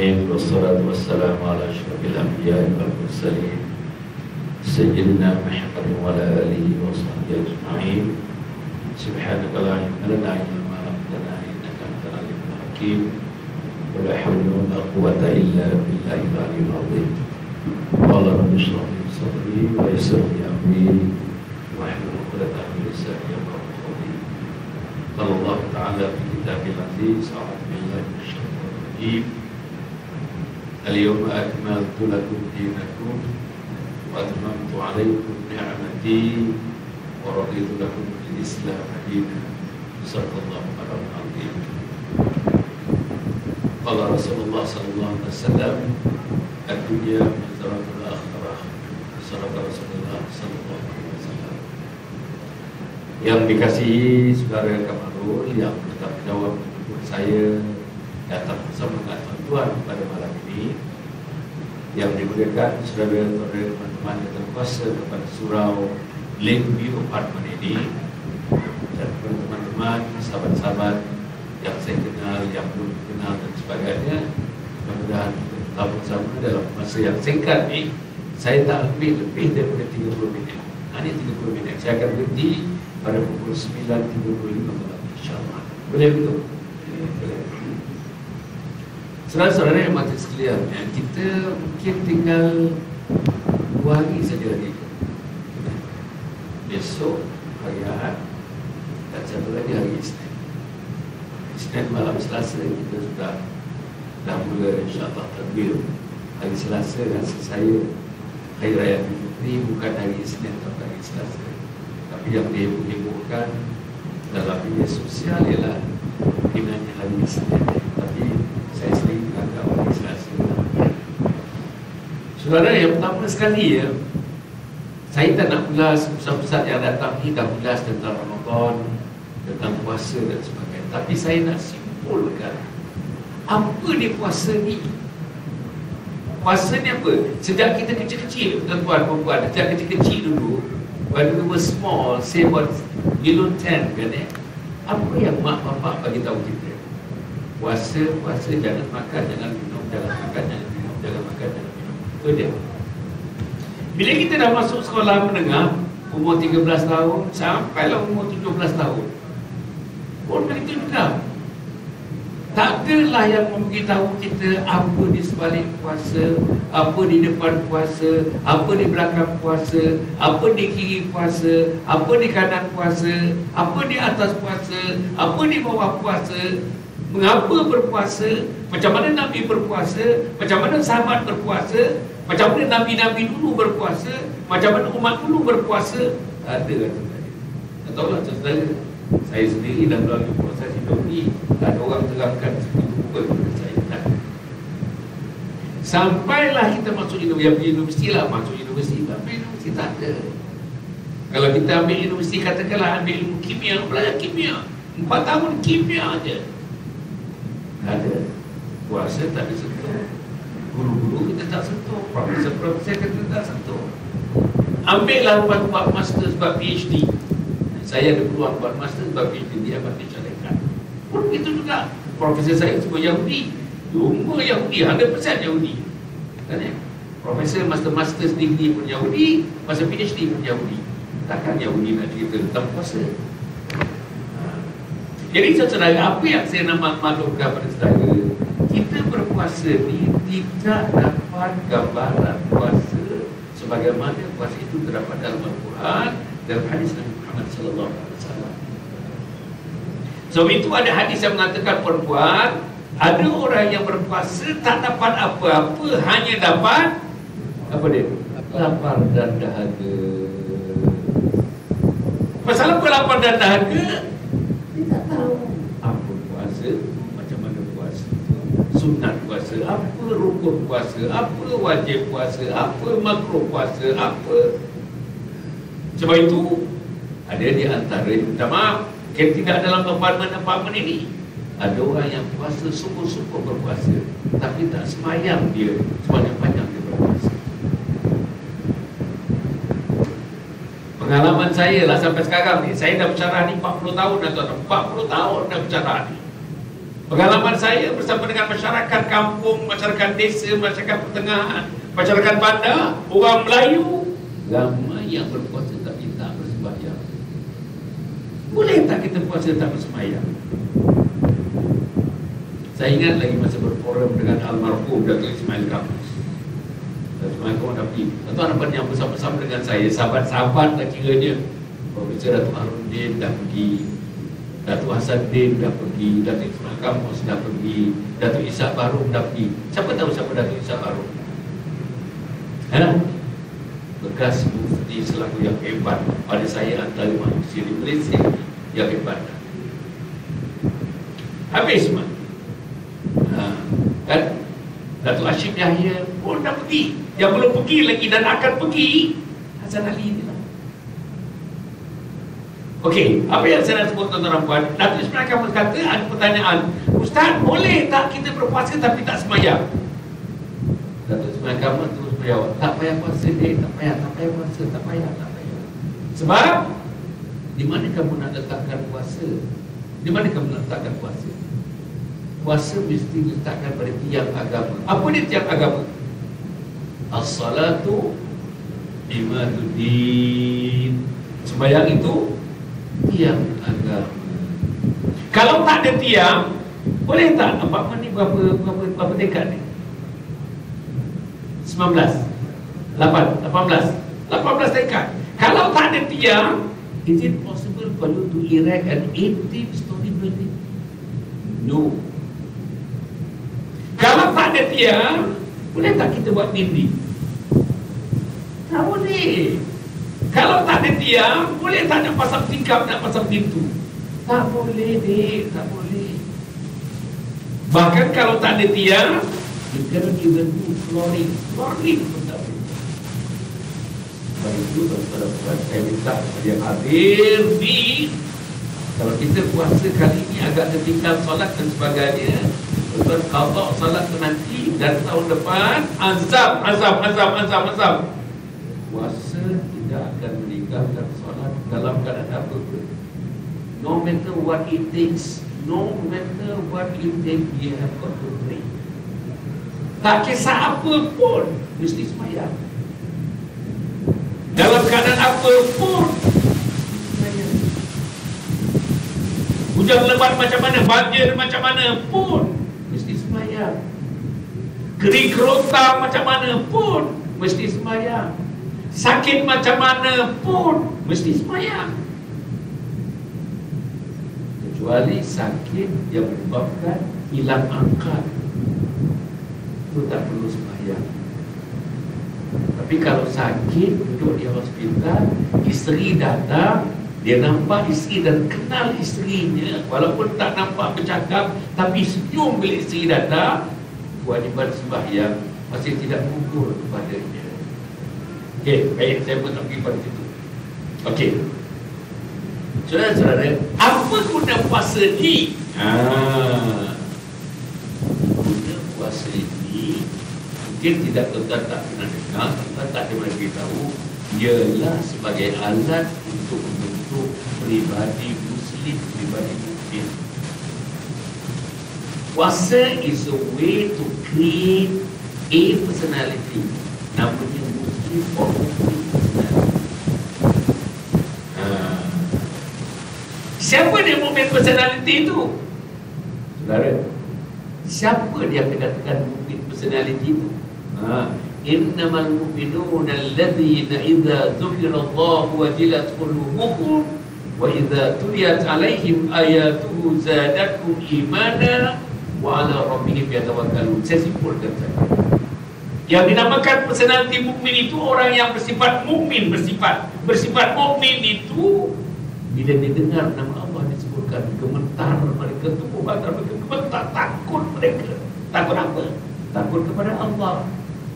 Alamin. Wassalatu wassalamu ala asyrafil anbiya'i wal mursalin Sayyidina Muhammad wa ala alihi wa sahbihi ajma'in. Subhanaka la ilma lana illa ma 'allamtana innaka antal alimul hakim. Wa la hawla wa la quwwata illa billahil aliyyil azim. Qala rabbi shrah li sadri wa yassir li amri wahlul 'uqdatam min lisani yafqahu qawli. Qala Allah ta'ala fi kitabil aziz, a'udzu billahi minasyaitonir rajim. Al-yawma akmaltu lakum dinakum wa atmamtu 'alaykum ni'mati wa raditu lakum al-Islam dinan. Sadaqallahu al-azim. Qala Rasulullah sallallahu alaihi wasallam, ad-dunya mazra'atul akhirah. Sadaqa Rasulullah sallallahu alaihi wasallam. Yang dikasihi saudara Kamarul yang bertanggung jawab untuk saya datang bersama dengan tuan pada malam ini, yang dimuliakan saudara-saudara teman-teman yang terkuasa kepada surau Lakeview Apartment ini, dan teman-teman, sahabat-sahabat yang saya kenal, yang belum kenal dan sebagainya. Mudah-mudahan kita tetap bersama dalam masa yang singkat ni. Saya tak lebih daripada 30 minit. Hanya 30 minit. Saya akan berhenti pada pukul 9.35 malam, insyaAllah. Boleh betul? Boleh. Saudara-saudara yang mati sekalian, kita mungkin tinggal 2 hari saja lagi. Besok hari Ahad dan satu lagi hari Isnin. Isnin malam Selasa kita sudah dah mula insyaAllah takbir. Hari Selasa rasa saya Hari Raya Fitri bukan hari Isnin atau hari Selasa, tapi yang dihebohkan dalam media sosial ialah dinanya hari Isnin. Tapi saya sendiri agak hari Selasa. Saudara, yang pertama sekali ya, saya tak nak ulas pusat-pusat yang datang ni, dah ulas tentang Ramadan, tentang puasa dan sebagainya. Tapi saya nak simpulkan apa dia puasa ni. Puasa ni apa? Sejak kita kecil-kecil, tuan-tuan, perempuan, sejak kecil-kecil dulu, when we were small, say what, below 10 kan apa yang mak bapak bagi tahu kita? Puasa, jangan makan, jangan minum, jangan makan, jangan minum, jangan makan, jangan minum. Itu dia. Bila kita dah masuk sekolah menengah, umur 13 tahun sampailah umur 17 tahun, pun begitu juga. Tak adalah yang memberitahu kita apa di sebalik puasa, apa di depan puasa, apa di belakang puasa, apa di kiri puasa, apa di kanan puasa, apa di atas puasa, apa di bawah puasa, mengapa berpuasa, macam mana Nabi berpuasa, macam mana sahabat berpuasa, macam mana Nabi-Nabi dulu berpuasa, macam mana umat dulu berpuasa. Tak ada kata saya. Tahu tak saudara, saya sendiri dah melalui proses hidup ni, tak ada orang terangkan seperti bukan kepada saya. Tak. Sampailah kita masuk universiti lah, masuk universiti, tapi universiti tak ada. Kalau kita ambil universiti, katakanlah ambil ilmu kimia, belajar kimia 4 tahun kimia aja, tak ada. Puasa tak ada sentuh, guru-guru kita tak sentuh, profesor-profesor kita tak sentuh. Ambillah buat master sebab PhD. Saya ada peluang buat master sebab PhD di Ahmadiyah Syarikat. Pun begitu juga. Profesor saya semua Yahudi, semua Yahudi, 100% Yahudi. Kan ya? Profesor master degree pun Yahudi, master PhD pun Yahudi. Takkan Yahudi nak cerita tentang puasa? Jadi saudara, apa yang saya nak maklumkan pada saudara, kita berpuasa ni tidak dapat gambaran puasa sebagaimana puasa itu terdapat dalam Al-Quran dan hadis Nabi Muhammad sallallahu alaihi wasallam. Sebab itu ada hadis yang mengatakan perempuan, ada orang yang berpuasa tak dapat apa-apa, hanya dapat apa dia? Lapar dan dahaga. Pasal apa lapar dan dahaga? Dia tak tahu apa puasa, macam mana puasa, sunat puasa, apa rukun puasa, apa wajib puasa, apa makruh puasa, apa. Sebab itu ada di antara, minta maaf, mungkin tidak dalam apartmen ini, ada orang yang puasa syukur-syukur berpuasa, tapi tak semayang dia sepanjang panjang dia berpuasa. Pengalaman saya lah sampai sekarang ni, saya dah bersyarah ni 40 tahun dah tuan, 40 tahun dah bersyarah ni. Pengalaman saya bersama dengan masyarakat kampung, masyarakat desa, masyarakat pertengahan, masyarakat bandar, orang Melayu, ramai yang berpuasa tapi tak bersembahyang. Boleh tak kita puasa tak bersembahyang? Saya ingat lagi masa berforum dengan almarhum Datuk Ismail Kamus. Datuk Ismail Kamus dah pergi. Tuan apa yang bersama-sama dengan saya, sahabat-sahabat lah kiranya. Profesor Datuk Harudin dah pergi, Datuk Hasanuddin dah pergi, Datuk Ismail Kamus dah pergi, Datuk Ishak Barum dah pergi. Siapa tahu siapa Datuk Ishak Barum? Bekas mufti selaku yang hebat pada saya antara manusia di Malaysia yang hebat. Habis semua. Kan Datuk Hashim Yahya pun dah pergi. Yang belum pergi lagi dan akan pergi Hasan Ali ni lah. Okey, apa yang saya nak sebut tuan-tuan dan puan, Datuk Ismail Kamus kata ada pertanyaan, Ustaz, boleh tak kita berpuasa tapi tak sembahyang? Datuk Ismail Kamus terus berjawab, tak payah puasa dek, tak payah puasa, tak payah. Sebab di mana kamu nak letakkan puasa? Di mana kamu nak letakkan puasa? Puasa mesti diletakkan pada tiang agama. Apa dia tiang agama? As-salatu imaduddin. Sembahyang itu tiang agama. Kalau tak ada tiang, boleh tak? Apartmen ni berapa tingkat ni? 19 18 tingkat. Kalau tak ada tiang, is it possible for you to erect an 18-story building? No. Kalau tak ada tiang, boleh tak kita buat dinding? Tak boleh. Kalau tak ada tiang, boleh tak nak pasang tingkap, nak pasang pintu? Tak boleh dek, tak boleh. Bahkan kalau tak ada tiang, you cannot even do flooring pun tak boleh. Sebab itu tuan-tuan, saya minta kepada yang hadir ni, kalau kita puasa kali ini agak tertinggal solat dan sebagainya, tuan-tuan qada solat nanti dan tahun depan azam. Puasa tidak akan meninggalkan solat dalam keadaan apa pun. No matter what it takes, we have got to pray. Tak kisah apa pun, mesti sembahyang. Dalam keadaan apa pun, hujan lebat macam mana, banjir macam mana pun, mesti sembahyang. Kering kerontang macam mana pun, mesti sembahyang. Sakit macam mana pun, mesti sembahyang. Kecuali sakit yang menyebabkan hilang akal, itu tak perlu sembahyang. Tapi kalau sakit, duduk di hospital, isteri datang, dia nampak isteri dan kenal isterinya, walaupun tak nampak bercakap, tapi senyum bila isteri datang, kewajiban sembahyang masih tidak gugur kepadanya. Okey, baik, saya pun tak pergi pada situ. Okey, saudara-saudara, apa guna puasa ni? Guna puasa ini mungkin tidak tuan-tuan tak pernah dengar, tuan-tuan tak ada mana tahu, ialah sebagai alat untuk membentuk pribadi Muslim, pribadi mukmin. Puasa is a way to create a personality, namanya Muslim or Muslim personality. Siapa dia mukmin personality itu? Saudara, siapa dia akan katakan mukmin personality itu? Innamal mu'minuna alladhina idza dzukirallahu wajilat qulubuhum wa idza tuliyat 'alaihim ayatuhu zadatuhum imana wa 'ala rabbihim yatawakkalun. Saya simpulkan saja. Yang dinamakan personality mukmin itu orang yang bersifat mukmin, bersifat mukmin itu bila didengar nama Allah disebutkan, gemetar mereka, tubuh badan mereka gemetar, takut mereka. Takut apa? Takut kepada Allah.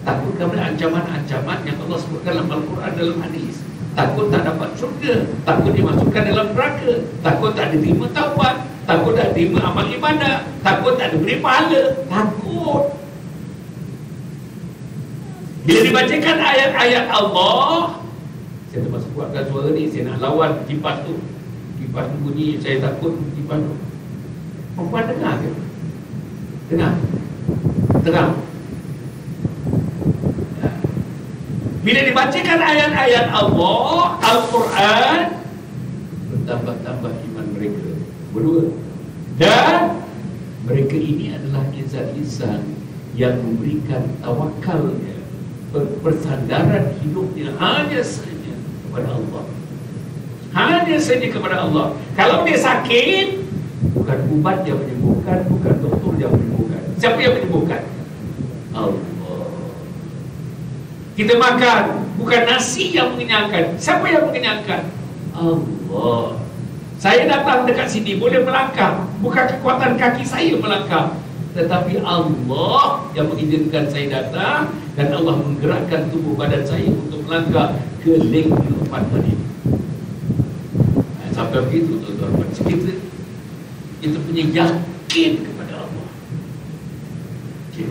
Takut kepada ancaman-ancaman yang Allah sebutkan dalam Al-Quran, dalam hadis. Takut tak dapat syurga, takut dimasukkan dalam neraka, takut tak diterima taubat, takut tak diterima amal ibadah, takut tak diberi pahala. Takut. Bila dibacakan ayat-ayat Allah, saya termasuk kuatkan suara ni, saya nak lawan kipas tu. Kipas tu bunyi, saya takut kipas tu. Perempuan dengar ke? Dengar. Terang. Bila dibacakan ayat-ayat Allah, Al-Quran, bertambah-tambah iman mereka. Berdua. Dan mereka ini adalah lisan-lisan yang memberikan tawakalnya, persandaran hidupnya hanya saja kepada Allah. Hanya saja kepada Allah. Kalau dia sakit, bukan ubat yang menyembuhkan, bukan doktor yang menyembuhkan. Siapa yang menyembuhkan? Allah. Kita makan, bukan nasi yang mengenyangkan. Siapa yang mengenyangkan? Allah. Saya datang dekat sini boleh melangkah, bukan kekuatan kaki saya melangkah, tetapi Allah yang mengizinkan saya datang, dan Allah menggerakkan tubuh badan saya untuk melangkah ke leg 4 menit. Sampai begitu tuan-tuan, kita punya yakin kepada Allah. Okay.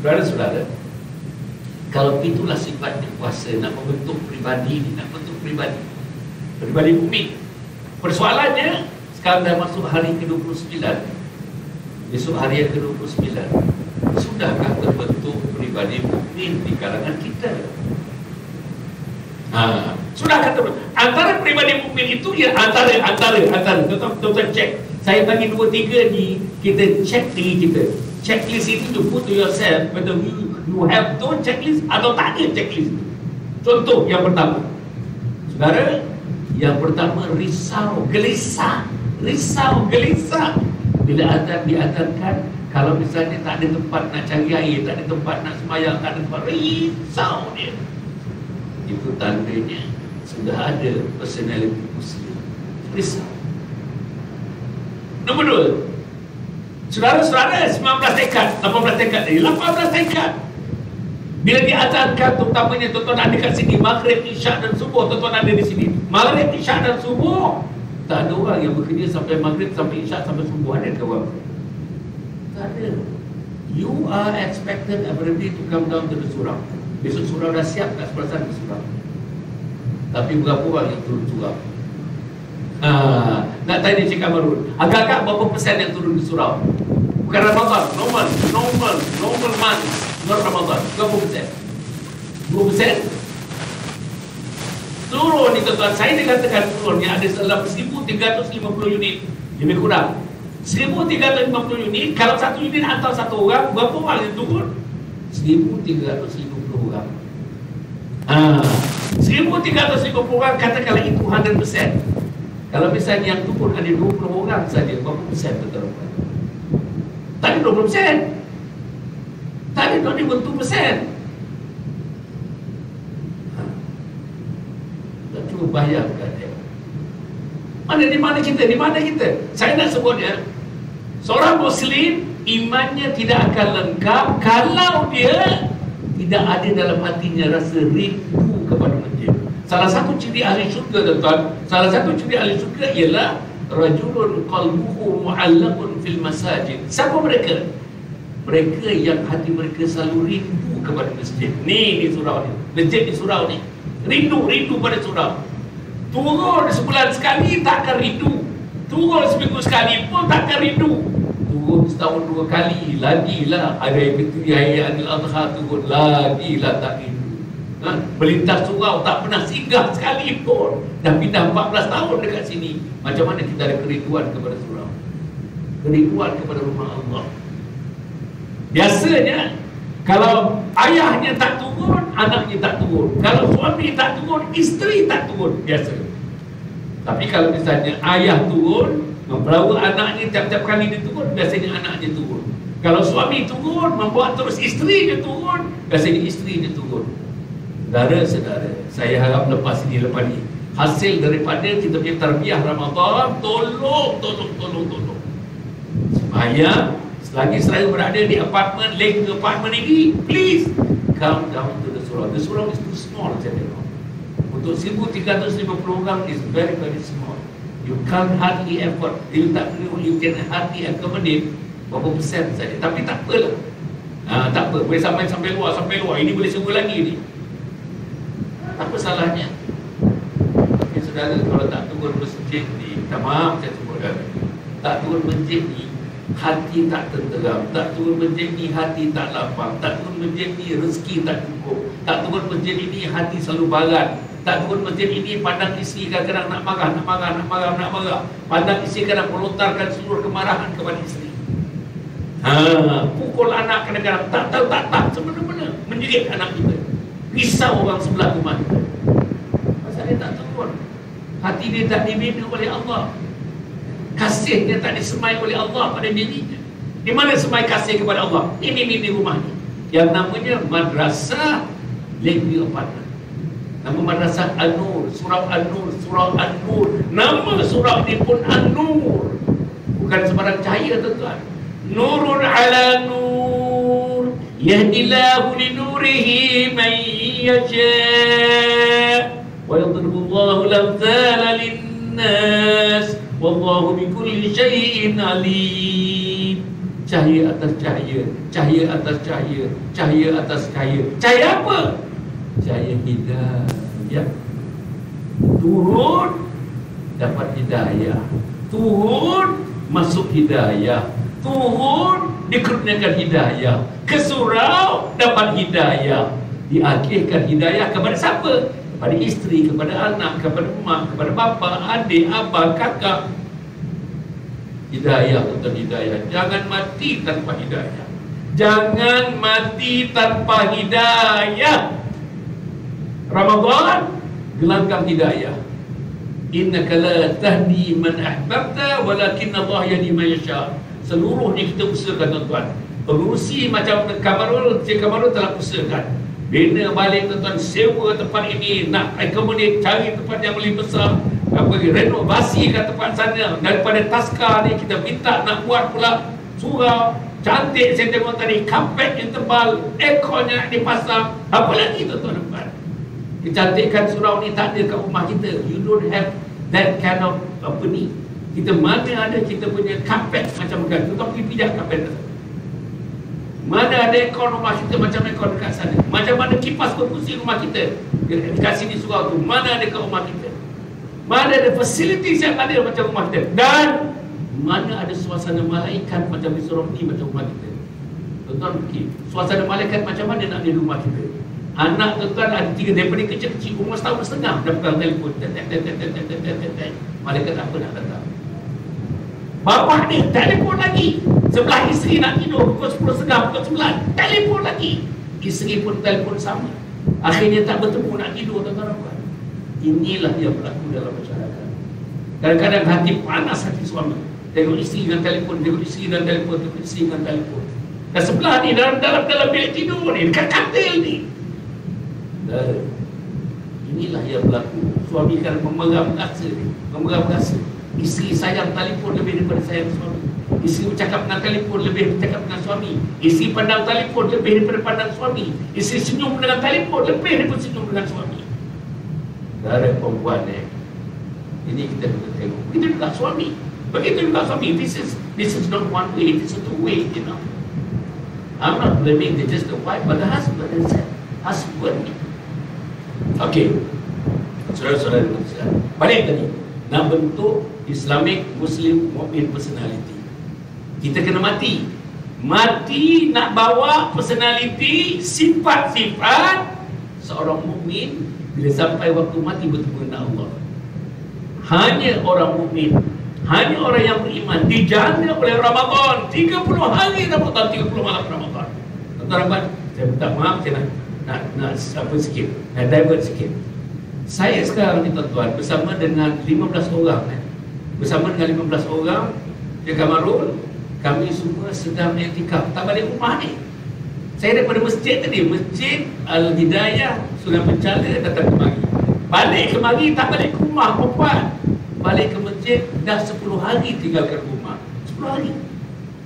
Saudara-saudara, kalau itulah sifatnya puasa, nak membentuk pribadi ni, nak bentuk pribadi mukmin. Persoalannya, sekarang dah masuk hari ke-29, besok hari yang ke-29, sudahkah terbentuk pribadi mukmin di kalangan kita? Sudahkah terbentuk? Antara pribadi mukmin itu, ya antara tuan-tuan cek. Saya bagi 2-3 ni, kita cek diri kita. Checklist itu you put to yourself whether you have those checklist atau tak ada checklist. Contoh yang pertama, saudara, yang pertama risau, gelisah. Bila azan diazankan, kalau misalnya tak ada tempat nak cari air, tak ada tempat nak sembahyang, tak ada tempat, risau dia. Itu tandanya sudah ada personality Muslim. Risau. Nombor 2, saudara-saudara, 18 tekad. Bila diazankan, terutamanya tuan-tuan ada kat sini, Maghrib, Isyak dan Subuh, tuan-tuan ada di sini. Maghrib, Isyak dan Subuh, tak ada orang yang bekerja sampai Maghrib, sampai Isyak, sampai Subuh. Ada ke orang? Tak ada. You are expected every day to come down to the surau. Besok surau dah siap kat sebelah sana surau. Tapi berapa orang yang turun surau? Nak tanya Cik Kamarun, agak-agak berapa persen yang turun di surau? Bukan Ramadan, normal month, not Ramadan. Berapa persen? 2%? Turun ni tuan-tuan. Saya dikatakan turun yang ada dalam 1,350 unit, lebih kurang 1,350 unit. Kalau satu unit hantar satu orang, berapa orang yang turun? 1,350 orang. 1,350 orang, katakanlah itu 100%. Kalau misalnya yang turun ada 20 orang saja, berapa persen tuan-tuan? Tak ada 20%. Tak ada 20%. Tak cuba bayangkan dia. Di mana kita? Saya nak sebut ya, seorang Muslim imannya tidak akan lengkap kalau dia tidak ada dalam hatinya rasa rindu kepada masjid. Salah satu ciri ahli syurga tuan-tuan, ialah rajulun qalbuhu mu'allaqun fil masajid. Siapa mereka? Mereka yang hati mereka selalu rindu kepada masjid. Ni surau ni, masjid di surau ni, rindu pada surau. Turun sebulan sekali takkan rindu, turun seminggu sekali pun takkan rindu, turun setahun 2 kali lagilah. Ada yang Fitri Hari Adil-Adha turun lagilah tak rindu. Melintas surau tak pernah singgah sekali pun, dah pindah 14 tahun dekat sini. Macam mana kita ada kerinduan kepada surau, kerinduan kepada rumah Allah? Biasanya kalau ayahnya tak turun, anaknya tak turun. Kalau suami tak turun, isteri tak turun, biasa. Tapi kalau misalnya ayah turun, membawa anaknya, tiap-tiap kali dia turun, biasanya anaknya turun. Kalau suami turun, membawa terus isteri dia turun, biasanya isteri dia turun. Saudara-saudara, saya harap lepas ni, hasil daripada kita punya tarbiyah Ramadan, tolong supaya selagi saya berada di apartmen, leg ke apartmen ini, please come down to the surau. The surau is too small, saya tengok. Untuk 1,350 orang is very small. You can't hardly afford, you can hardly accommodate berapa persen saja. Tapi tak apalah, tak apa, boleh sampai luar. Ini boleh semua lagi ni, apa salahnya? Okay, saudara, kalau tak turun masjid ni, minta maaf saya sebut, tak turun masjid ni, hati tak tenteram. Tak turun masjid ni, hati tak lapang. Tak turun masjid ni, rezeki tak cukup. Tak turun masjid ini, hati selalu barat. Tak turun masjid ini, pandang isteri kadang-kadang nak marah. Pandang isteri kadang melontarkan seluruh kemarahan kepada isteri. Pukul anak kadang-kadang tak tahu semena-mena menjerit anak kita. Risau orang sebelah rumah kita. Pasal dia tak turun. Hati dia tak dibina oleh Allah. Kasih dia tak disemai oleh Allah pada dirinya. Di mana semai kasih kepada Allah? Ini rumah ni, yang namanya Madrasah Lakeview Apartment. Nama madrasah An-Nur, surau An-Nur, surau An-Nur. Nama surau ni pun An-Nur, bukan sembarang cahaya, tuan-tuan. Nurun ala nur, yahdillahu li nurihi man yasha, wa yadribullahu al-amthala lin-nas, wallahu bikulli syai'in alim. Cahaya atas cahaya, cahaya atas cahaya, cahaya atas cahaya. Cahaya apa? Cahaya hidayah. Turun, dapat hidayah. Turun, masuk hidayah. Turun, dikurniakan hidayah. Ke surau, dapat hidayah. Diakhirkan hidayah kepada siapa? Kepada isteri, kepada anak, kepada mak, kepada bapa, adik, abang, kakak. Hidayah atau hidayah. Jangan mati tanpa hidayah. Jangan mati tanpa hidayah. Ramadan, gelanggang hidayah. Innaka la tahdi man ahbabta walakin Allah yahdi man yasha. Seluruhnya kita usahakan, tuan-tuan. Pengurusi macam Kamarul, Cik Kamarul telah usahakan. Bina balik, tuan-tuan, sewa tempat ini, nak accommodate, cari tempat yang lebih besar, renovasi kat tempat sana. Daripada Taska ni kita minta nak buat pula surau cantik. Saya tengok tadi kapet yang tebal, airconnya nak dipasang. Apa lagi, tuan-tuan? Kecantikan surau ni tak ada kat rumah kita. You don't have that kind of apa ni. Kita mana ada kita punya kapet macam begitu. Kita pergi pijak kapet. Mana ada aircon rumah kita macam aircon dekat sana. Macam mana kipas berfungsi rumah kita dikasih di surau tu. Mana ada kat rumah kita. Mana ada facilities yang ada macam rumah kita. Dan mana ada suasana malaikat macam di surau ni macam rumah kita. Tuan-tuan fikir, suasana malaikat macam mana nak ada di rumah kita. Anak, tuan-tuan, ada 3 daripada kecil-kecil, umur setahun setengah dah pegang telefon. Malaikat apa nak datang. Bapak ni telefon lagi. Sebelah isteri nak tidur pukul 10 setengah, pukul 9, telefon lagi. Isteri pun telefon sama. Akhirnya tak bertemu nak tidur, tuan-tuan. Inilah yang berlaku dalam masyarakat. Kadang-kadang hati panas hati suami. Tengok isteri dengan telefon, tengok isteri dengan telefon, tengok isteri dengan telefon. Dan sebelah ni, dalam bilik tidur ni, dekat katil ni. Inilah yang berlaku. Suami kan memeram rasa. Isteri sayang telefon lebih daripada sayang suami. Isteri bercakap dengan telefon lebih bercakap dengan suami. Isteri pandang telefon lebih daripada pandang suami. Isteri senyum dengan telefon lebih daripada senyum dengan suami. Dari perempuan ini kita kena tengok. Begitu juga suami. This is not one way. This is the way, you know. I'm not blaming just the wife, but the husband and husband. Okey, saudara-saudara sekalian, balik tadi nak bentuk Islamic Muslim Mukmin personality. Kita kena mati nak bawa personality, sifat-sifat seorang mukmin. Bila sampai waktu mati bertemu dengan Allah, hanya orang mukmin, hanya orang yang beriman dijana oleh Ramadan. 30 hari Ramadan, 30 malam Ramadan. Tuan-tuan, saya minta maaf, saya nak apa sikit, nak divert sikit. Saya sekarang ni, tuan-tuan, bersama dengan 15 orang bersama dengan 15 orang di Kamarul, kami semua sedang iktikaf, tak balik rumah ni. Saya daripada masjid tadi, Masjid Al-Hidayah Sungai Penchala, datang kemari. Balik kemari, tak balik ke rumah, perempuan. Balik ke masjid, dah 10 hari tinggalkan rumah. 10 hari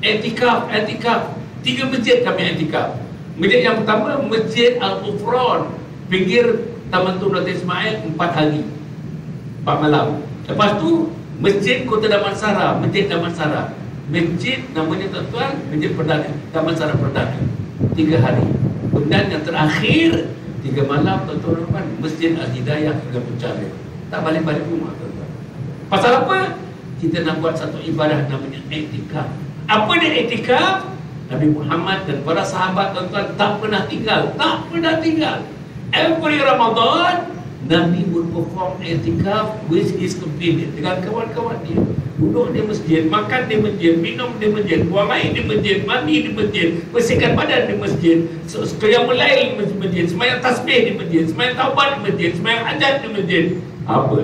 iktikaf. 3 masjid kami iktikaf. Masjid yang pertama, Masjid Al-Ufran, pinggir Taman Tun Dr. Ismail, 4 hari 4 malam. Lepas tu Masjid Kota Damansara, Masjid Damansara. Masjid namanya, tuan-tuan, Masjid Perdana, Damansara Perdana, 3 hari. Kemudian yang terakhir 3 malam, tuan-tuan, Masjid Al-Hidayah Sungai Penchala. Tak balik-balik rumah, tuan-tuan. Pasal apa? Kita nak buat satu ibadah namanya iktikaf. Apa dia iktikaf? Nabi Muhammad dan para sahabat tuan-tuan tak pernah tinggal. Every Ramadan Nabi would perform i'tikaf with his companion, dengan kawan-kawan dia. Duduk di masjid, makan di masjid, minum di masjid, buang air di masjid, mandi di masjid, bersihkan badan di masjid, qiyamul lail di masjid, sembahyang tasbih di masjid, sembahyang taubat di masjid, sembahyang hajat di masjid. Apa?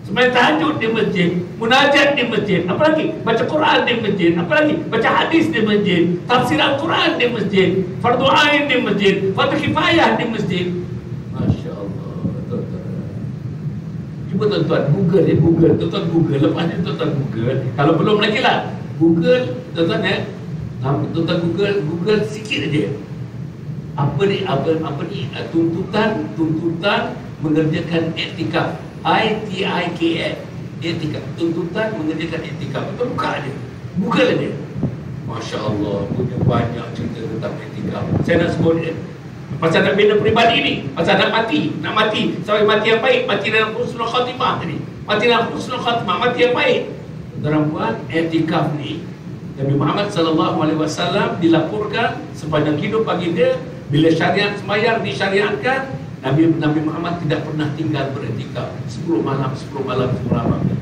Sembahyang tahajud di masjid, munajat di masjid, apa lagi? Baca Quran di masjid, apa lagi? Baca hadis di masjid, tafsir Al-Quran di masjid, fardu ain di masjid, fardu kifayah di masjid. Masya Allah, tuan-tuan. Cuba tuan-tuan Google tuan-tuan Google, lepas ni tuan-tuan Google. Kalau belum lagi lah, Google tuan-tuan tuan-tuan Google sikit aja. Apa ni tuntutan mengerjakan i'tikaf. ITIKF, i'tikaf, tuntutan mengerjakan i'tikaf. Tuan buka aja, Google aja. Masya Allah, punya banyak cerita tentang i'tikaf. Saya nak sebut pasal nak bina peribadi ni, pasal nak mati sampai mati yang baik, mati dalam husnul khatimah tadi, mati dalam husnul khatimah, mati yang baik. Tuan-tuan, i'tikaf ni Nabi Muhammad SAW dilaporkan sepanjang hidup bagi dia, bila syariat sembahyang disyariatkan, Nabi Muhammad tidak pernah tinggal beriktikaf 10 malam.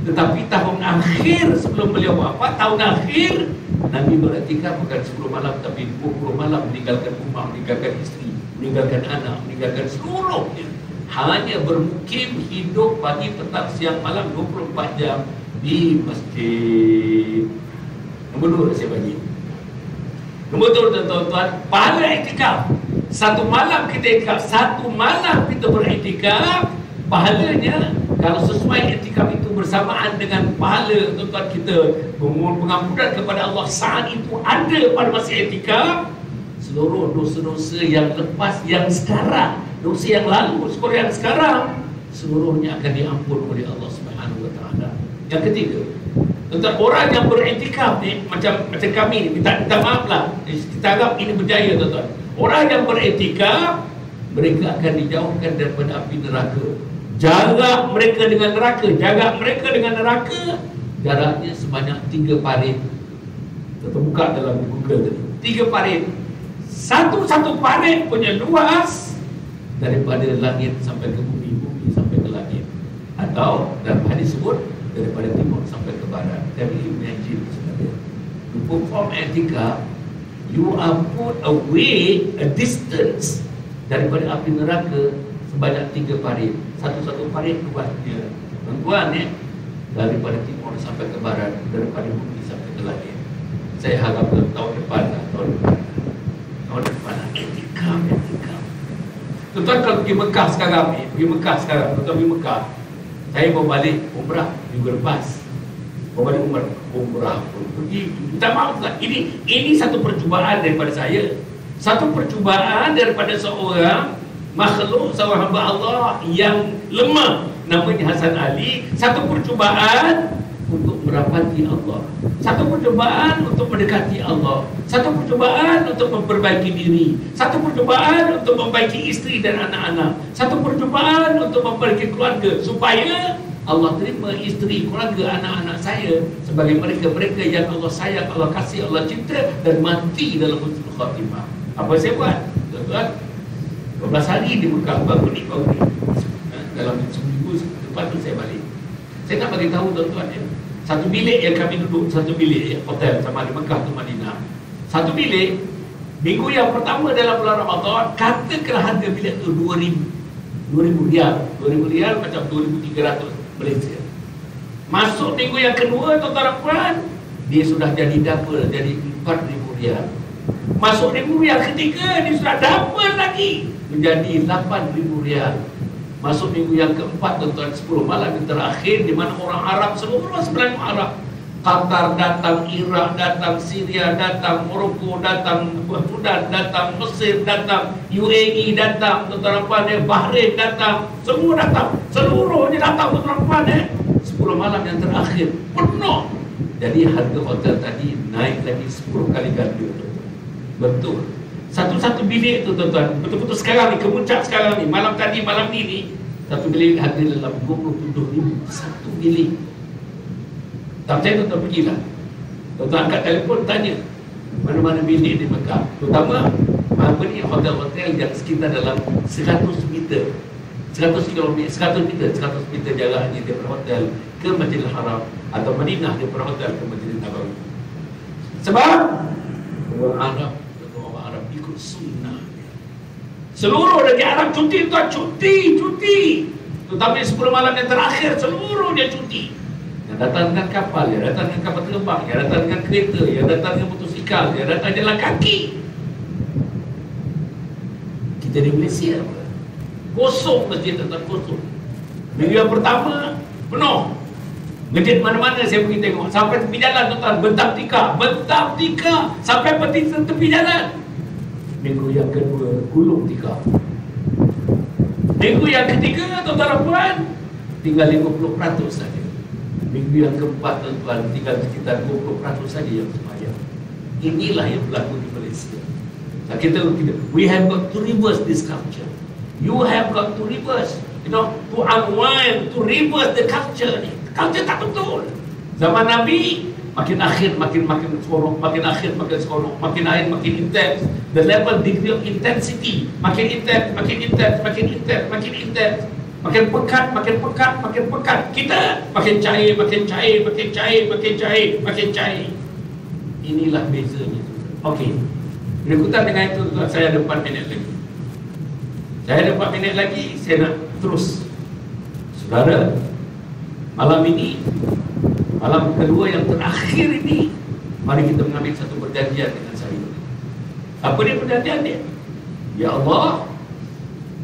Tetapi tahun akhir sebelum beliau wafat, tahun akhir Nabi beriktikaf bukan 10 malam tapi 20 malam, meninggalkan rumah, meninggalkan isteri, meninggalkan anak, meninggalkan seluruhnya. Hanya bermukim hidup pagi, petang, siang, malam 24 jam di masjid. Nombor 2 saya bagi. Nombor 2 tuan-tuan, pahala iktikaf. Satu malam kita iktikaf, satu malam kita beriktikaf, pahalanya kalau sesuai iktikaf itu bersamaan dengan pahala tuan-tuan kita memohon pengampunan kepada Allah saat itu ada pada masa iktikaf, seluruh dosa-dosa yang lepas, yang sekarang, dosa yang lalu, yang sekarang, seluruhnya akan diampun oleh Allah Subhanahu Wa Taala. Yang ketiga, tentang orang yang beriktikaf ni macam kami ni, minta maaf lah, kita anggap ini berjaya tuan-tuan. Orang yang beriktikaf, mereka akan dijauhkan daripada api neraka. Jarak mereka dengan neraka, jaraknya sebanyak 3 parit. Kita buka dalam Google tadi, 3 parit. Satu parit punya luas daripada langit sampai ke bumi, bumi sampai ke langit. Atau dalam hadis sebut daripada timur sampai ke barat. Can you imagine sebenarnya? To perform i'tikaf, you are put away a distance daripada api neraka sebanyak 3 parit. Satu parit luasnya, tuan-tuan ya, daripada timur sampai ke barat, daripada bumi sampai ke langit. Saya harap tahun depan i'tikaf. Tuan-tuan kalau pergi Mekah sekarang, tuan-tuan pergi Mekah. Saya bawa balik umrah minggu lepas. Bawa balik umrah pergi, minta maaf tak? Ini satu percubaan daripada saya. Satu percubaan daripada seorang makhluk, seorang hamba Allah yang lemah, namanya Hasan Ali. Satu percubaan untuk merapati Allah, satu percubaan untuk mendekati Allah, satu percubaan untuk memperbaiki diri, satu percubaan untuk memperbaiki isteri dan anak-anak, satu percubaan untuk memperbaiki keluarga, supaya Allah terima isteri, keluarga, anak-anak saya sebagai mereka-mereka yang Allah sayang, Allah kasih, Allah cinta, dan mati dalam husnul khatimah. Apa saya buat? Tuan-tuan, 12 hari di Mekah, baru ni dalam seminggu lepas tu saya balik. Saya nak bagi tahu tuan-tuan ya, satu bilik yang kami duduk, satu bilik ya, hotel sama di Mekah tu Madinah, satu bilik, minggu yang pertama dalam bulan Ramadan, katakanlah harga bilik tu 2,000 rial macam 2,300 Malaysia. Masuk minggu yang kedua tuan-tuan, dia sudah jadi double, jadi 4,000 rial. Masuk minggu yang ketiga, dia sudah double lagi, menjadi 8,000 rial. Masuk minggu yang keempat tuan-tuan, 10 malam yang terakhir, di mana orang Arab, seluruh sebenarnya Arab, Qatar datang, Iraq datang, Syria datang, Morocco datang, Sudan datang, Mesir datang, UAE datang, tuan-tuan, Bahrain datang, semua datang, seluruhnya datang tuan-tuan, 10 malam yang terakhir penuh. Jadi harga hotel tadi naik lagi 10 kali ganda. Betul. Satu-satu bilik tu tuan-tuan, betul-betul sekarang ni, kemuncak sekarang ni, malam tadi, malam ni satu bilik harga dalam 27,000 satu bilik. Tak percaya tuan-tuan, pergilah Tuan angkat telefon tanya mana-mana bilik di Mekah, terutama apa ni hotel-hotel yang sekitar dalam 100 meter 100 km, 100 meter jaraknya daripada hotel ke Masjidil Haram atau Madinah daripada hotel ke Masjidil Nabawi. Sebab orang Arab ikut sunnah. Seluruh dari Arab cuti tuan, cuti. Terutama 10 malam yang terakhir seluruh dia cuti. Yang datang dengan kapal, yang datang dengan kapal terbang, yang datang dengan kereta, yang datang dengan motosikal, yang datang jalan kaki. Kita di Malaysia kosong masjid, tetap kosong. Minggu yang pertama penuh. Masjid mana-mana saya pergi tengok, sampai tepi jalan tuan, bentang tika sampai tepi jalan. Minggu yang kedua gulung tika. Minggu yang ketiga tuan-tuan dan puan, tinggal 50% saja. Minggu yang keempat tuan-tuan, tinggal sekitar 20% saja yang sembahyang. Inilah yang berlaku di Malaysia. Nah, we have got to reverse this culture. You have got to reverse, to unwind, to reverse the culture ni. Culture tak betul. Zaman Nabi, makin akhir makin seronok, makin akhir makin seronok, makin akhir makin intense. The level degree of intensity makin intense. Makin pekat. Kita makin cair. Inilah bezanya. Okey. Berikutan dengan itu, saya ada 4 minit lagi. Saya nak terus. Saudara, malam ini, malam kedua yang terakhir ini, mari kita mengambil satu perjanjian dengan saya. Apa dia perjanjian dia? Ya Allah,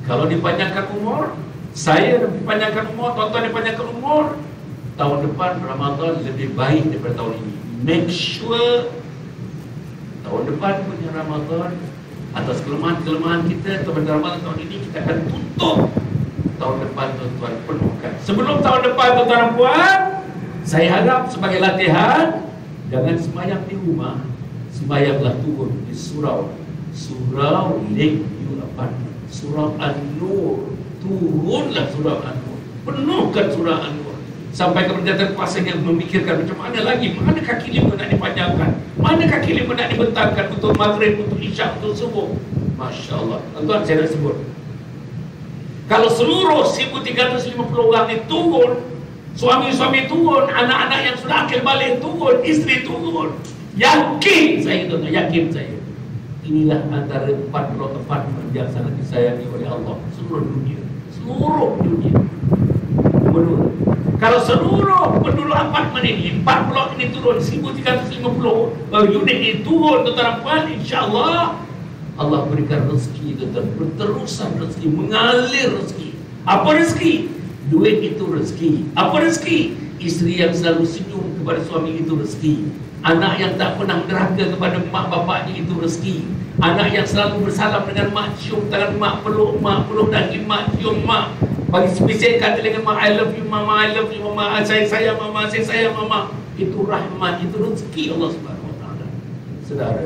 kalau dipanjangkan umur, saya dipanjangkan umur, tuan-tuan dipanjangkan umur, tahun depan Ramadan lebih baik daripada tahun ini. Make sure tahun depan punya Ramadan, atas kelemahan kita, Ramadan tahun ini kita akan tutup. Tahun depan tuan-tuan penuhkan. Sebelum tahun depan tuan-tuan dan puan, saya harap sebagai latihan, jangan sembahyang di rumah, sembahyanglah turun di surau Lakeview Apartment, surau An-Nur. Turunlah surau An-Nur, penuhkan surau An-Nur sampai kepada kuasa yang memikirkan macam mana lagi, mana kaki lima nak dipanjangkan, mana kaki lima nak dibentangkan untuk maghrib, untuk isyak, untuk subuh. Masya Allah. Tuan-tuan, saya nak sebut, kalau seluruh 1,350 orang ni turun, suami-suami turun, anak-anak yang sudah akil balik turun, isteri turun, yakin saya, tuan-tuan, yakin saya, inilah antara 4 apartmen yang sangat disayangi oleh Allah seluruh dunia. Menurut, kalau seluruh penduduk apartmen ini, 4 blok ini turun, 1,350 unit ini turun, tuan-tuan dan puan, insya-Allah Allah berikan rezeki, tuan-tuan, berterusan rezeki, mengalir rezeki. Apa rezeki? Duit itu rezeki. Apa rezeki? Isteri yang selalu senyum kepada suami itu rezeki. Anak yang tak pernah derhaka kepada mak bapaknya itu rezeki. Anak yang selalu bersalam dengan mak, cium tangan mak, peluk daging mak, cium mak, bagi bisikkan dengan mak, I love you mama, I love you mama, saya sayang mama, saya sayang mama. Itu rahmat, itu rezeki Allah Subhanahu Wa Taala. Saudara,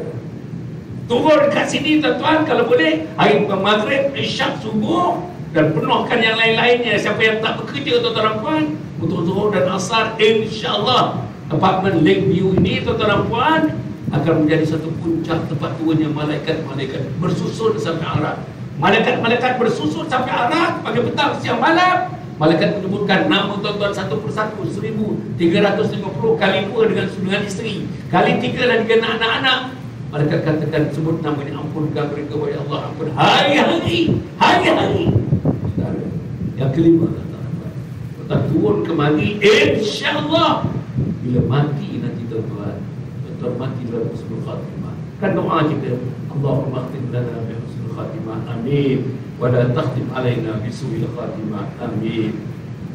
turun kat sini tuan-tuan, kalau boleh hari maghrib, isyak, subuh, dan penuhkan yang lain-lainnya. Siapa yang tak bekerja, tuan-tuan dan puan, untuk zuhur dan asar, insya-Allah apartmen Lakeview ini, tuan-tuan dan puan, akan menjadi satu puncak tempat turunnya malaikat-malaikat bersusun sampai Arab. Malaikat-malaikat bersusun sampai Arab pagi, petang, siang, malam. Malaikat menyebutkan nama tuan-tuan satu persatu, 1,350 kali 2 dengan isteri, kali 3 dan dengan anak-anak. Malaikat katakan, sebut nama ini, ampunkan mereka wahai Allah, ampun hari-hari. Yang kelima, tuan-tuan turun kemari, insya-Allah bila mati nanti tuan-tuan mati dalam husnul khatimah. Kan doa kita, Allahumma khtim lana bi husnul khatimah, amin, wa la takhtim alaina bi su'il khatimah, amin.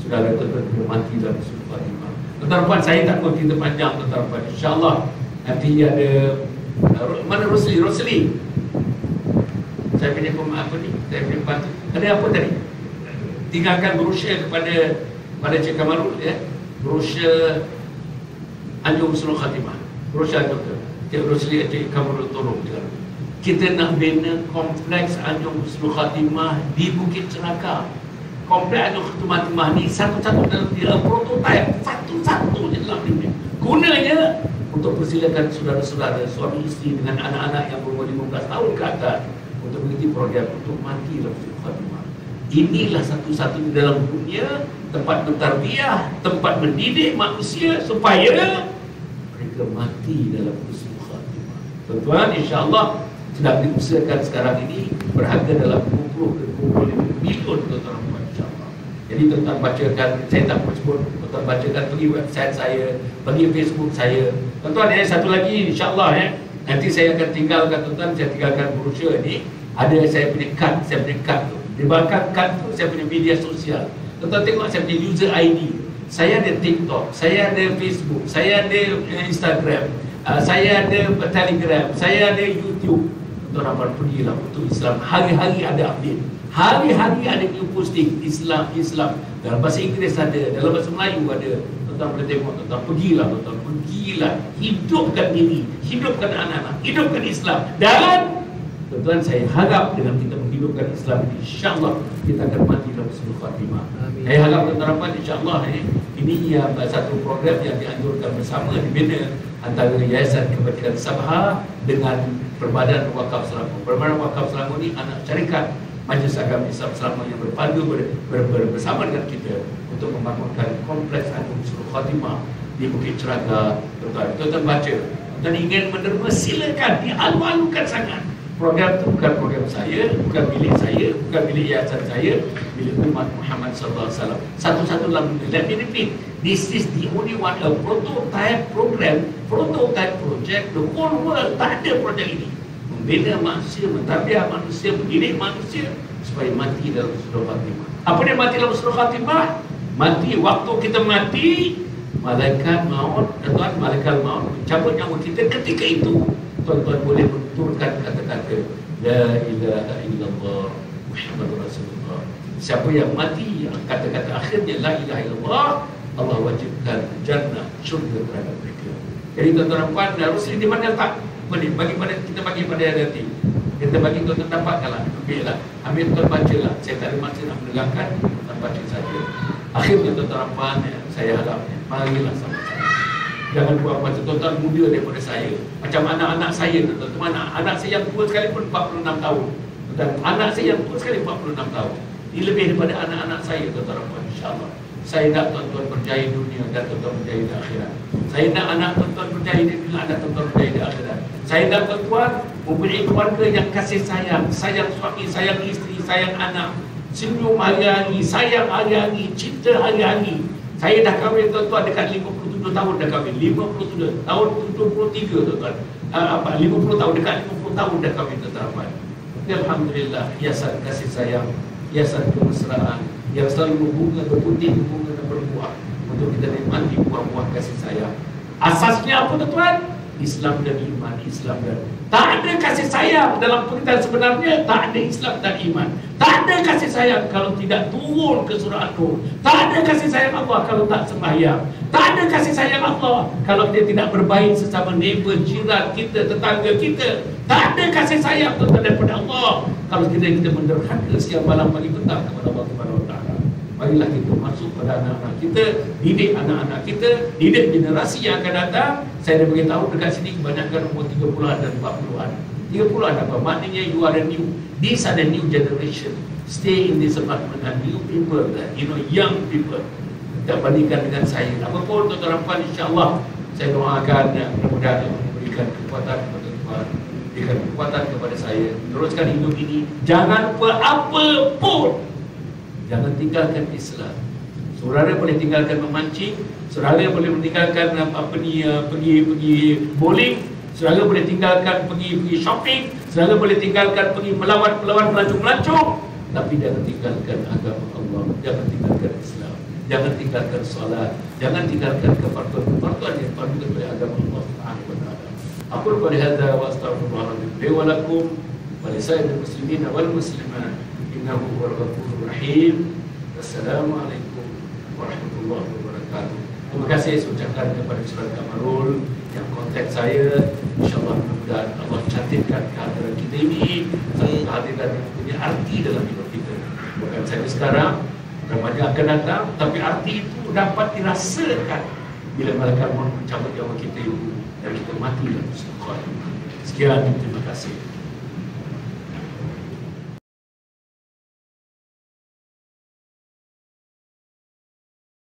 Saudara tuan-tuan mati dalam husnul khatimah. Tuan-tuan, saya tak tahu kita panjang, tuan-tuan, insya-Allah nanti ada mana Rosli saya punya apa ni, saya punya bantu. Ada apa tadi? Tinggalkan brosur pada Cik Kamarul, ya, brosur Anjung Husnul Khatimah. Brosur tu, Cik Rosli, Cik Kamarul, tolong jangan. Kita nak bina kompleks Anjung Husnul Khatimah di Bukit Celaka. Kompleks Anjung Husnul Khatimah ni satu-satu dalam dia prototype, satu-satu je dalam dunia. Gunanya untuk persilakan saudara-saudara, suami isteri dengan anak-anak yang berumur 15 tahun ke atas untuk mengikuti program untuk mati dalam husnul khatimah. Inilah satu-satunya dalam dunia tempat bertarbiyah, tempat mendidik manusia supaya mereka mati dalam husnul khatimah. Tuan-tuan, insya-Allah sedang diusahakan sekarang ini berharga dalam 20 ke 25 bilion tuan-tuan, insya-Allah. Jadi tuan-tuan bacakan, saya tak sebut, tuan-tuan bacakan, pergi website saya, pergi Facebook saya. Tuan-tuan, satu lagi insya-Allah nanti saya akan tinggalkan tuan-tuan, saya tinggalkan brosur ni. Ada saya punya kad tu. Di belakang kad tu saya punya media sosial. Tuan-tuan tengok saya punya user ID. Saya ada TikTok, saya ada Facebook, saya ada Instagram, saya ada Telegram, saya ada YouTube. Tuan-tuan ramai pergilah untuk Islam. Hari-hari ada update. Hari-hari ada new posting Islam. Dalam bahasa Inggeris ada, dalam bahasa Melayu ada. Tuan-tuan boleh tengok, tuan-tuan pergilah, tuan-tuan pergilah. Hidupkan diri, hidupkan anak-anak, hidupkan Islam. Dan tuan-tuan, saya harap dengan kita menghidupkan Islam ini, insya-Allah kita akan mati dalam husnul khatimah. Saya harap tuan-tuan insya-Allah ini satu program yang dianjurkan bersama, dibina antara Yayasan Kebajikan Sabha dengan Perbadan Wakaf Selangor. Perbadan Wakaf Selangor ni anak syarikat Majlis Agama Islam Selangor yang berpadu bersama dengan kita untuk membangunkan kompleks Agung Husnul Khatimah di Bukit Ceraga. Tuan-tuan baca, dan ingin menerima, silakan, dialu-alukan sangat. Program itu bukan program saya, bukan milik saya, bukan milik yayasan saya, milik umat Muhammad sallallahu alaihi wasallam. Satu-satu dalam dunia. Let me repeat, this is the only one, a prototype program, prototype project, the whole world tak ada projek ini. Membina manusia, mentarbiyah manusia, mendidik manusia supaya mati dalam husnul khatimah. Apa dia mati dalam husnul khatimah? Mati waktu kita mati, malaikat maut, tuan, malaikat maut mencabut nyawa kita. Ketika itu tuan-tuan boleh menunturkan kata-kata La ilaha illallah Muhammadur Rasulullah. Siapa yang mati, yang kata-kata akhirnya La ilaha illallah, Allah wajibkan jannah, syurga terhadap mereka. Jadi tuan-tuan puan, harus di mana tak boleh bagi pada kita, bagi pada hati kita, bagi tuan-tuan dapatkanlah, ambil tuan bacalah. Saya tak ada masa nak mendengarkan, tuan baca saja. Akhirnya tuan-tuan puan, saya harap marilah sama-sama. Jangan buat macam tuan-tuan muda daripada saya. Macam anak-anak saya, tuan-tuan. Anak saya yang tua sekali pun 46 tahun. Dan anak saya yang tua sekali 46 tahun. Ini lebih daripada anak-anak saya, tuan-tuan. InsyaAllah. Saya nak tuan-tuan berjaya dunia dan tuan-tuan berjaya di akhirat. Saya nak anak tuan-tuan berjaya di dunia dan tuan-tuan berjaya di akhirat. Saya nak tuan-tuan mempunyai keluarga yang kasih sayang. Sayang suami, sayang isteri, sayang anak. Senyum hari-hari, sayang hari-hari, cinta hari-hari. Saya dah kahwin tuan-tuan dekat 57 tahun dah kahwin. 57 tahun 73 tuan-tuan. 50 tahun, dekat 50 tahun dah kahwin tuan-tuan. Alhamdulillah, hiasan kasih sayang, hiasan kemesraan yang selalu berbunga, berputih, berbunga dan berbuah untuk kita nikmati buah-buah kasih sayang. Asasnya apa tuan-tuan? Islam dan iman, Islam dan tak ada kasih sayang dalam pengertian sebenarnya, tak ada Islam dan iman. Tak ada kasih sayang kalau tidak turun ke surah An-Nur. Tak ada kasih sayang Allah kalau tak sembahyang. Tak ada kasih sayang Allah kalau dia tidak berbaik sesama neighbor, jiran kita, tetangga kita. Tak ada kasih sayang daripada Allah kalau kita menderhaka siang malam pagi petang kepada Allah Subhanahu Wa Taala. Marilah kita masuk pada anak-anak kita, didik anak-anak kita, didik generasi yang akan datang. Saya dah beritahu dekat sini kebanyakan umur 30-an dan 40-an. 30-an apa? Maknanya you are the new. These are the new generation. Stay in this apartment and new people, young people. Tak bandingkan dengan saya. Apapun tuan-tuan puan, insya-Allah saya doakan mudah-mudahan Allah memberikan kekuatan kepada tuan, berikan kekuatan kepada saya. Teruskan hidup ini. Jangan lupa apapun, jangan tinggalkan Islam. Saudara boleh tinggalkan memancing, saudara boleh meninggalkan pergi bowling, saudara boleh tinggalkan pergi shopping, saudara boleh tinggalkan pergi melawan melancong, tapi jangan tinggalkan agama Allah, jangan tinggalkan Islam, jangan tinggalkan salat, jangan tinggalkan kepartuan yang pandu oleh agama Allah Subhanahu wa taala. Aku qul hadza wa astaghfirullahaladzim li wa lakum wa li sa'iril muslimin wal muslimat innahu huwal ghafurur rahim. Wassalamualaikum warahmatullahi wabarakatuh. Terima kasih saya ucapkan kepada Saudara Kamarul yang kontak saya. InsyaAllah mudah-mudahan Allah cantikkan kehadiran kita ini, satu kehadiran yang punya arti dalam hidup kita. Bukan saja sekarang, banyak akan datang, tapi arti itu dapat dirasakan bila malaikat maut mencabut nyawa kita itu. dan kita mati dalam syaitan. Sekian, terima kasih.